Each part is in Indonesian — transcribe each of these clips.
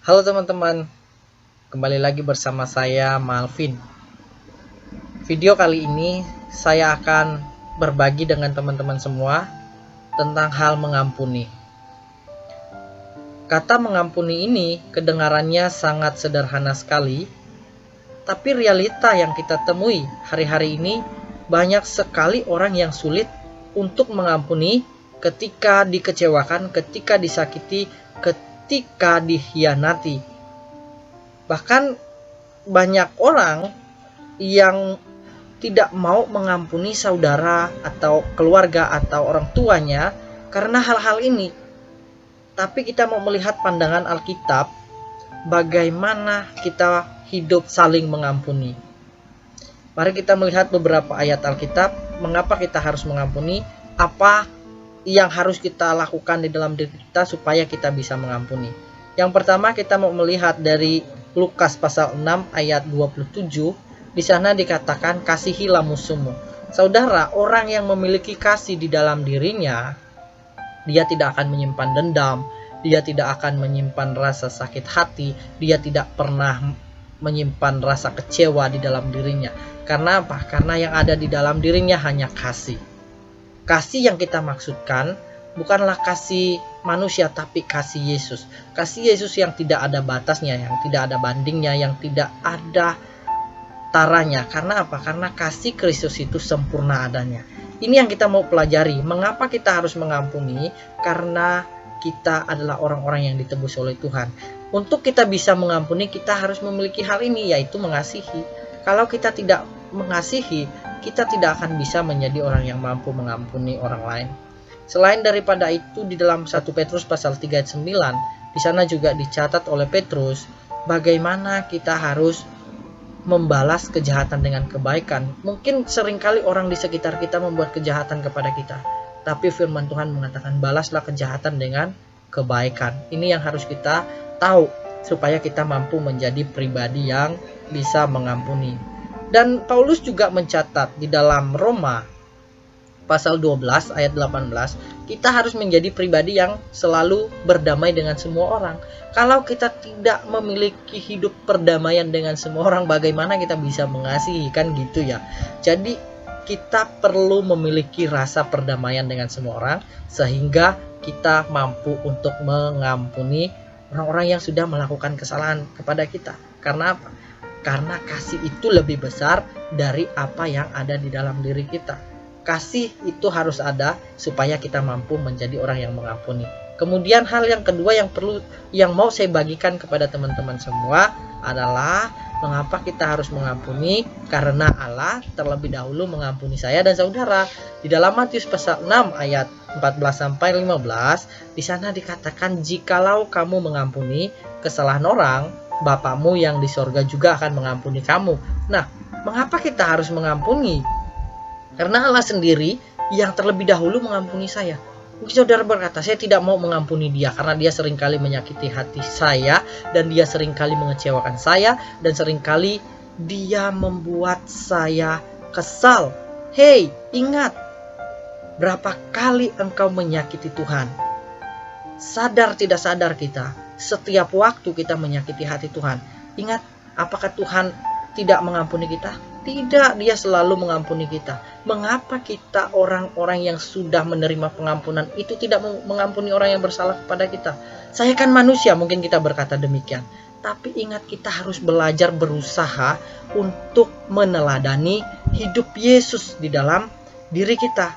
Halo teman-teman, kembali lagi bersama saya Malvin. Video kali ini saya akan berbagi dengan teman-teman semua tentang hal mengampuni. Kata mengampuni ini kedengarannya sangat sederhana sekali, tapi realita yang kita temui hari-hari ini banyak sekali orang yang sulit untuk mengampuni ketika dikecewakan, ketika disakiti, ketika dikhianati. Bahkan banyak orang yang tidak mau mengampuni saudara atau keluarga atau orang tuanya karena hal-hal ini. Tapi kita mau melihat pandangan Alkitab, bagaimana kita hidup saling mengampuni. Mari kita melihat beberapa ayat Alkitab, mengapa kita harus mengampuni, apa yang harus kita lakukan di dalam diri kita supaya kita bisa mengampuni. Yang pertama kita mau melihat dari Lukas pasal 6 ayat 27, di sana dikatakan kasihilah musuhmu. Saudara, orang yang memiliki kasih di dalam dirinya, dia tidak akan menyimpan dendam, dia tidak akan menyimpan rasa sakit hati, dia tidak pernah menyimpan rasa kecewa di dalam dirinya. Karena apa? Karena yang ada di dalam dirinya hanya kasih. Kasih yang kita maksudkan bukanlah kasih manusia, tapi kasih Yesus. Kasih Yesus yang tidak ada batasnya, yang tidak ada bandingnya, yang tidak ada taranya. Karena apa? Karena kasih Kristus itu sempurna adanya. Ini yang kita mau pelajari. Mengapa kita harus mengampuni? Karena kita adalah orang-orang yang ditebus oleh Tuhan. Untuk kita bisa mengampuni, kita harus memiliki hal ini, yaitu mengasihi. Kalau kita tidak mengasihi, kita tidak akan bisa menjadi orang yang mampu mengampuni orang lain. Selain daripada itu, di dalam 1 Petrus pasal 3 ayat 9, di sana juga dicatat oleh Petrus bagaimana kita harus membalas kejahatan dengan kebaikan. Mungkin seringkali orang di sekitar kita membuat kejahatan kepada kita, tapi firman Tuhan mengatakan balaslah kejahatan dengan kebaikan. Ini yang harus kita tahu supaya kita mampu menjadi pribadi yang bisa mengampuni. Dan Paulus juga mencatat di dalam Roma pasal 12 ayat 18, kita harus menjadi pribadi yang selalu berdamai dengan semua orang. Kalau kita tidak memiliki hidup perdamaian dengan semua orang, bagaimana kita bisa mengasihi, kan gitu ya. Jadi kita perlu memiliki rasa perdamaian dengan semua orang sehingga kita mampu untuk mengampuni orang-orang yang sudah melakukan kesalahan kepada kita. Karena apa? Karena kasih itu lebih besar dari apa yang ada di dalam diri kita. Kasih itu harus ada supaya kita mampu menjadi orang yang mengampuni. Kemudian hal yang kedua yang mau saya bagikan kepada teman-teman semua adalah mengapa kita harus mengampuni? Karena Allah terlebih dahulu mengampuni saya dan saudara. Di dalam Matius pasal 6 ayat 14 sampai 15, di sana dikatakan jikalau kamu mengampuni kesalahan orang, Bapamu yang di sorga juga akan mengampuni kamu. Nah, mengapa kita harus mengampuni? Karena Allah sendiri yang terlebih dahulu mengampuni saya. Mungkin saudara berkata, saya tidak mau mengampuni dia karena dia seringkali menyakiti hati saya, dan dia seringkali mengecewakan saya, dan seringkali dia membuat saya kesal. Hei, ingat, berapa kali engkau menyakiti Tuhan? Sadar tidak sadar kita, setiap waktu kita menyakiti hati Tuhan. Ingat, apakah Tuhan tidak mengampuni kita? Tidak, dia selalu mengampuni kita. Mengapa kita orang-orang yang sudah menerima pengampunan itu tidak mengampuni orang yang bersalah kepada kita? Saya kan manusia, mungkin kita berkata demikian. Tapi ingat, kita harus belajar berusaha untuk meneladani hidup Yesus di dalam diri kita.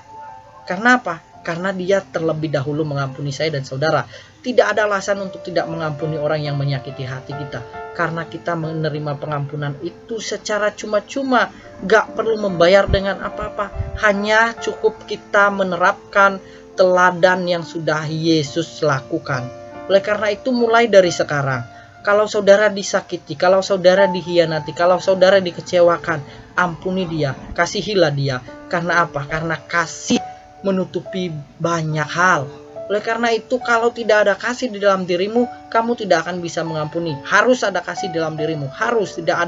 Karena apa? Karena dia terlebih dahulu mengampuni saya dan saudara. Tidak ada alasan untuk tidak mengampuni orang yang menyakiti hati kita. Karena kita menerima pengampunan itu secara cuma-cuma, gak perlu membayar dengan apa-apa. Hanya cukup kita menerapkan teladan yang sudah Yesus lakukan. Oleh karena itu mulai dari sekarang, kalau saudara disakiti, kalau saudara dikhianati, kalau saudara dikecewakan, ampuni dia, kasihilah dia. Karena apa? Karena kasih menutupi banyak hal. Oleh karena itu, kalau tidak ada kasih di dalam dirimu, kamu tidak akan bisa mengampuni. Harus ada kasih di dalam dirimu. Harus, tidak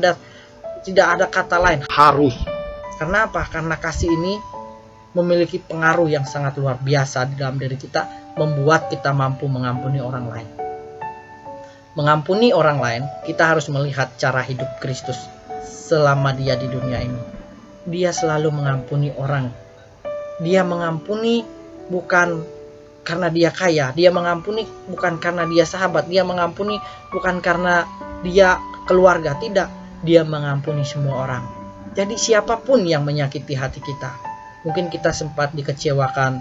ada kata lain. Harus. Karena apa? Karena kasih ini memiliki pengaruh yang sangat luar biasa di dalam diri kita, membuat kita mampu mengampuni orang lain. mengampuni orang lain, kita harus melihat cara hidup Kristus selama dia di dunia ini. Dia selalu mengampuni orang. Dia mengampuni bukan karena dia kaya, dia mengampuni bukan karena dia sahabat, dia mengampuni bukan karena dia keluarga, tidak. Dia mengampuni semua orang. Jadi siapapun yang menyakiti hati kita, mungkin kita sempat dikecewakan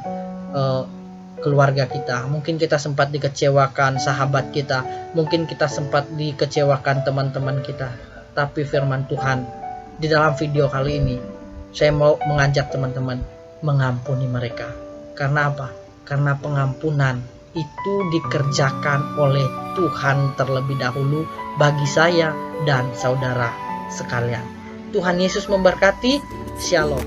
keluarga kita, mungkin kita sempat dikecewakan sahabat kita, mungkin kita sempat dikecewakan teman-teman kita. Tapi firman Tuhan di dalam video kali ini, saya mau mengajak teman-teman mengampuni mereka. Karena apa? Karena pengampunan itu dikerjakan oleh Tuhan terlebih dahulu bagi saya dan saudara sekalian. Tuhan Yesus memberkati. Shalom.